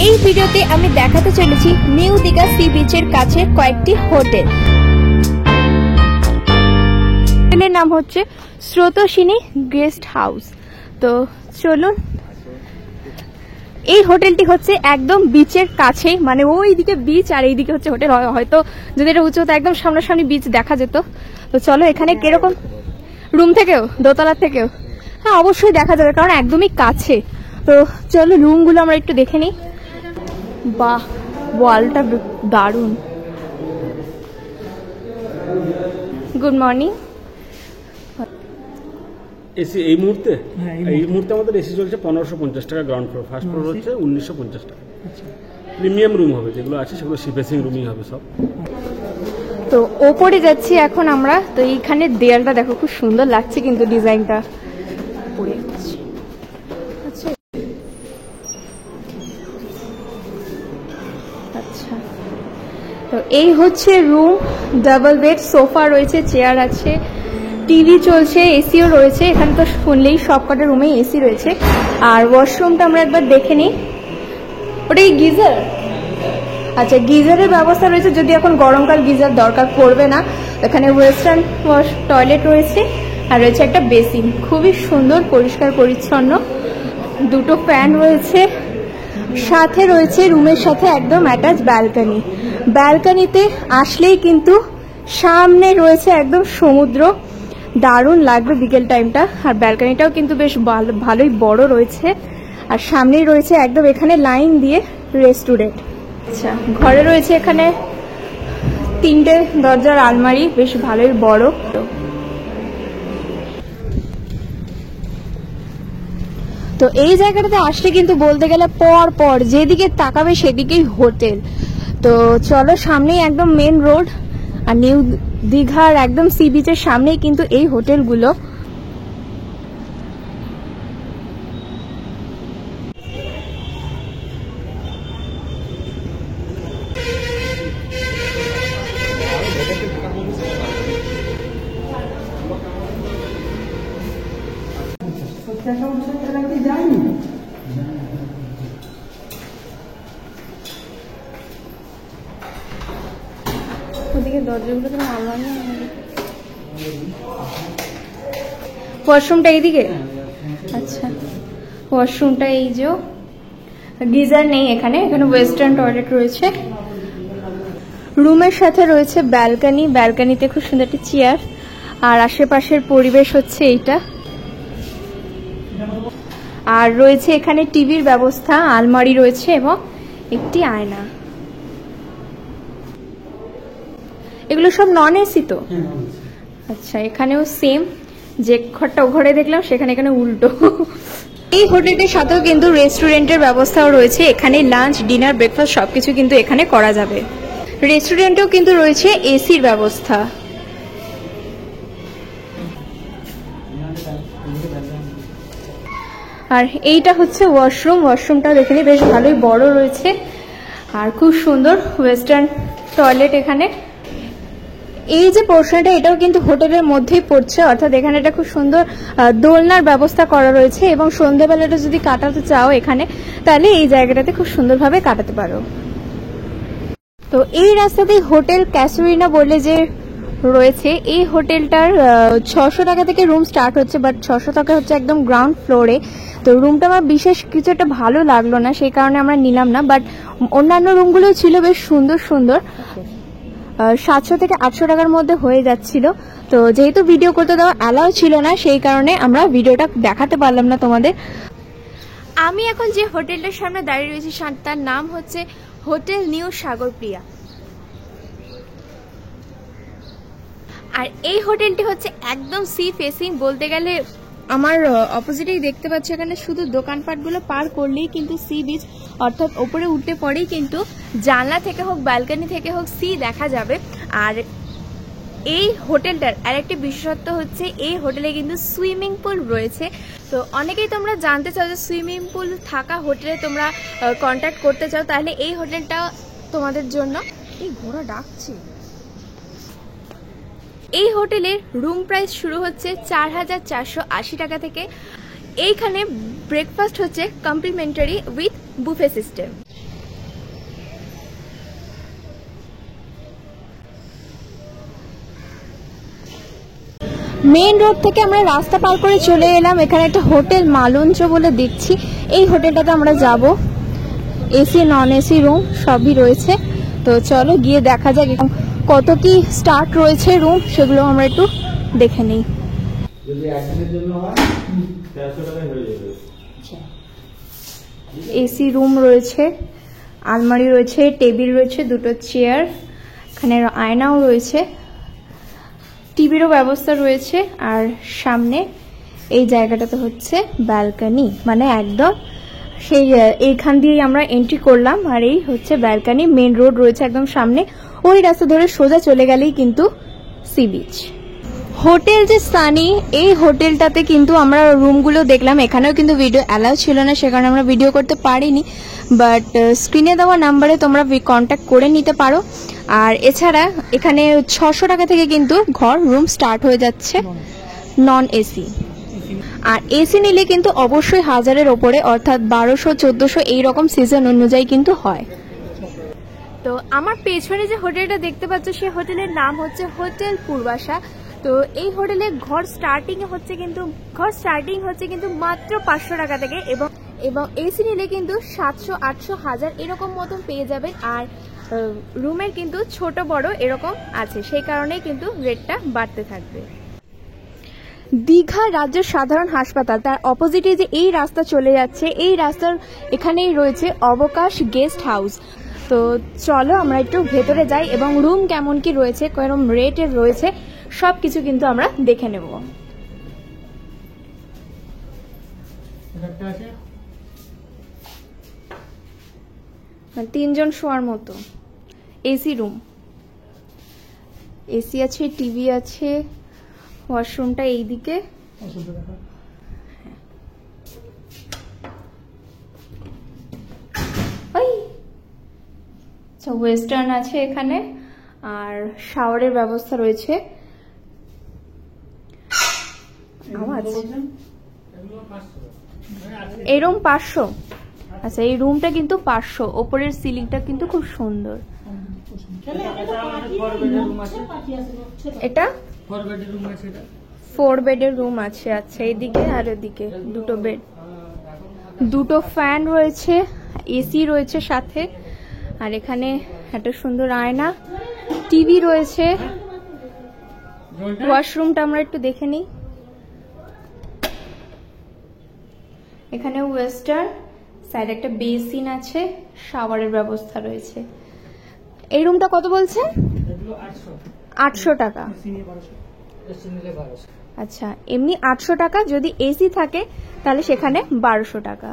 এই ভিডিওতে আমি দেখাতে চলেছি নিউ দীঘা সি বিচের কাছে কয়েকটি হোটেল। হোটেলের নাম হচ্ছে স্রোতোষিনী গেস্ট হাউস। তো চলুন, এই হোটেলটি হচ্ছে একদম বিচের কাছেই, মানে ওইদিকে বিচ আর এইদিকে হচ্ছে হোটেল। হয়তো যদি এটা উঁচু হতো একদম সামনাসামনি বিচ দেখা যেত। তো চলো, এখানে কিরকম রুম থেকেও দোতলার থেকেও হ্যাঁ অবশ্যই দেখা যাবে, কারণ একদমই কাছে। তো চলো রুমগুলো আমরা একটু দেখে নিই। বাহ, ওয়ালটা দারুণ। Good morning. এসি এই মুহূর্তে আমাদের এসি চলছে 1550 টাকা গ্রাউন্ড ফ্লোর, ফার্স্ট ফ্লোর হচ্ছে 1950 টাকা। প্রিমিয়াম রুম হবে, যেগুলো আছে সেগুলো সিফেসিং রুমই হবে সব। তো ওপরে যাচ্ছি এখন আমরা। তো এইখানে দেয়ালটা দেখো, খুব সুন্দর লাগছে কিন্তু ডিজাইনটা। আচ্ছা, তো এই হচ্ছে রুম। ডাবল বেড, সোফা রয়েছে, চেয়ার আছে, টিভি চলছে, এসিও রয়েছে। এখানে তো শুনলেই সব কটা রুমে এসি রয়েছে। আর ওয়াশরুমটা আমরা একবার দেখে নিই। ওটা কি গিজার? আচ্ছা, গিজারের ব্যবস্থা রয়েছে, যদি এখন গরমকাল গিজার দরকার পড়বে না। এখানে ওয়েস্টার্ন ওয়াশ টয়লেট রয়েছে আর রয়েছে একটা বেসিন। খুবই সুন্দর, পরিষ্কার পরিচ্ছন্ন। দুটো ফ্যান রয়েছে, সাথে রয়েছে রুমের সাথে একদম অ্যাটাচ ব্যালকনি। ব্যালকনিতে আসলেই কিন্তু সামনে রয়েছে একদম সমুদ্র, দারুণ লাগবে বিকেল টাইমটা। আর ব্যালকনিটাও কিন্তু বেশ ভালোই বড় রয়েছে। আর সামনেই রয়েছে একদম এখানে লাইন দিয়ে রেস্টুরেন্ট। আচ্ছা, ঘরে রয়েছে এখানে 3টে দরজার আলমারি, বেশ ভালোই বড়। তো এই জায়গাটাতে আসলে কিন্তু বলতে গেলে পর যেদিকে তাকাবে সেদিকেই হোটেল। তো চলো, সামনেই একদম মেন রোড আর নিউ দীঘার একদম সি বিচের সামনেই কিন্তু এই হোটেলগুলো। ওদিকে দরজাগুলো তো নামানো। ওয়াশরুমটা এইদিকে। আচ্ছা, ওয়াশরুমটা এই যে, গিজার নেই এখানে। এখানে ওয়েস্টার্ন টয়লেট রয়েছে। রুমের সাথে রয়েছে ব্যালকনি, ব্যালকনিতে খুব সুন্দর একটা চেয়ার। আর আশেপাশের পরিবেশ হচ্ছে এইটা। আর রয়েছে এখানে টিভির ব্যবস্থা, আলমারি রয়েছে এবং একটি আয়না। এগুলো সব নন এসি তো? আচ্ছা, এখানেও সেম, যে ঘরটা ও ঘরে দেখলাম সেখানে এখানে উল্টো। এই হোটেলটির সাথেও কিন্তু রেস্টুরেন্টের ব্যবস্থাও রয়েছে। এখানে লাঞ্চ, ডিনার, ব্রেকফাস্ট সবকিছু কিন্তু এখানে করা যাবে। রেস্টুরেন্টেও কিন্তু রয়েছে এসির ব্যবস্থা। আর এইটা হচ্ছে ওয়াশরুম। ওয়াশরুমটা দেখে নিই, বেশ ভালোই বড় রয়েছে আর খুব সুন্দর ওয়েস্টার্ন টয়লেট এখানে। এই যে পোর্শনটা, এটাও কিন্তু হোটেলের মধ্যেই পড়ছে, অর্থাৎ এখানে একটা খুব সুন্দর দোলনার ব্যবস্থা করা রয়েছে। এবং সন্ধ্যাবেলাটা যদি কাটাতে চাও এখানে, তাহলে এই জায়গাটাতে খুব সুন্দরভাবে কাটাতে পারো। তো এই রাস্তাতেই হোটেল ক্যাসুরিনা বলে যে রয়েছে, এই হোটেলটার 600 টাকা থেকে রুম স্টার্ট হচ্ছে, বাট 600 টাকা হচ্ছে একদম গ্রাউন্ড ফ্লোরে। তো রুমটা আমার বিশেষ কিছু একটা ভালো লাগলো না, সেই কারণে আমরা নিলাম না। বাট অন্যান্য রুমগুলো ছিল বেশ সুন্দর সুন্দর। 700 থেকে 800 টাকার মধ্যে হয়ে যাচ্ছিল। তো যেহেতু ভিডিও করতে দেওয়া অ্যালাউ ছিল না, সেই কারণে আমরা ভিডিওটা দেখাতে পারলাম না তোমাদের। আমি এখন যে হোটেলটার সামনে দাঁড়িয়ে রয়েছি তার নাম হচ্ছে হোটেল নিউ সাগরপ্রিয়া। আর এই হোটেলটি হচ্ছে একদম সি ফেসিং, বলতে গেলে আমার অপোজিটেই দেখতে পাচ্ছি। এখানে শুধু দোকানপাটগুলো পার করলেই কিন্তু সি বিচ, অর্থাৎ ওপরে উঠতে পরেই কিন্তু জানলা থেকে হোক ব্যালকনি থেকে হোক সি দেখা যাবে। আর এই হোটেলটার আরেকটি বিশেষত্ব হচ্ছে এই হোটেলে কিন্তু সুইমিং পুল রয়েছে। তো অনেকেই তোমরা জানতে চাও যে সুইমিং পুল থাকা হোটেলে তোমরা কন্ট্যাক্ট করতে চাও, তাহলে এই হোটেলটা তোমাদের জন্য। এই ঘোড়া ডাকছে। এই হোটেলের রুম প্রাইস শুরু হচ্ছে 4,480 টাকা থেকে। এইখানে ব্রেকফাস্ট হচ্ছে complimentary with buffet system. Main road থেকে আমরা রাস্তা পার করে চলে এলাম, এখানে একটা হোটেল মালঞ্চ বলে দেখছি, এই হোটেলটাতে আমরা যাব। এসি নন এসি রুম সবই রয়েছে, তো চলো গিয়ে দেখা যাক কত কি স্টার্ট রয়েছে রুম, সেগুলো আমরা একটু দেখে নিই। এসি রুম রয়েছে, আলমারি রয়েছে, টেবিল রয়েছে, দুটো চেয়ার, এখানে আয়নাও রয়েছে, টিভিরও ব্যবস্থা রয়েছে। আর সামনে এই জায়গাটাতে হচ্ছে ব্যালকনি, মানে একদম সেই এইখান দিয়েই আমরা এন্ট্রি করলাম, আর এই হচ্ছে ব্যালকনি। মেন রোড রয়েছে একদম সামনে, ওই রাস্তা ধরে সোজা চলে গেলেই কিন্তু সি বিচ। হোটেল যে সানি, এই হোটেলটাতে কিন্তু আমরা রুমগুলো দেখলাম, এখানেও কিন্তু ভিডিও অ্যালাউ ছিল না, সে কারণে আমরা ভিডিও করতে পারিনি, বাট স্ক্রিনে দেওয়া নাম্বারে তোমরা কন্ট্যাক্ট করে নিতে পারো। আর এছাড়া এখানে 600 টাকা থেকে কিন্তু ঘর রুম স্টার্ট হয়ে যাচ্ছে নন এসি, আর এসি নিলে কিন্তু অবশ্যই 1000-এর ওপরে, অর্থাৎ 1200-1400 এইরকম সিজন অনুযায়ী কিন্তু হয়। তো আমার পেছনে যে হোটেলটা দেখতে পাচ্ছ, সেই হোটেলের নাম হচ্ছে হোটেল পূর্বাশা। তো এই হোটেলে ঘর স্টার্টিং হচ্ছে কিন্তু মাত্র 500 টাকা থেকে, এবং এসি নিলে কিন্তু 700, 800, 1000 এরকম মতন পেয়ে যাবেন। আর রুমের কিন্তু ছোট বড় এরকম আছে, সেই কারণেই কিন্তু রেটটা বাড়তে থাকবে। দীঘা রাজ্য সাধারণ হাসপাতাল, তার অপোজিটে যে এই রাস্তা চলে যাচ্ছে, এই রাস্তার এখানেই রয়েছে অবকাশ গেস্ট হাউস। তো চলো আমরা একটু ভেতরে যাই, এবং রুম কেমন কি রয়েছে, কেরম রেটের রয়েছে, সব কিছু কিন্তু আমরা দেখে নেব। 3 জন শোয়ার মতো এসি রুম, এসি আছে, টিভি আছে, ওয়াশরুমটা এইদিকে। আচ্ছা, ওয়েস্টার্ন আছে এখানে, আর শাওয়ারের ব্যবস্থা রয়েছে। এই রুম 500। আচ্ছা, এই রুমটা কিন্তু 500, ওপরের সিলিংটা কিন্তু খুব সুন্দর। এটা 4 বেডের রুম আছে। আচ্ছা, এইদিকে আর এদিকে দুটো বেড, দুটো ফ্যান রয়েছে, এসি রয়েছে সাথে, আর এখানে একটা সুন্দর আয়না, টিভি রয়েছে। ওয়াশরুমটা আমরা একটু দেখে নিই। এখানে ওয়েস্টার্ন, সাইডে একটা বেসিন আছে, শাওয়ারের ব্যবস্থা রয়েছে। এই রুমটা কত বলছেন? 800 টাকা। আচ্ছা, এমনি 800 টাকা, যদি এসি থাকে তাহলে সেখানে 1200 টাকা।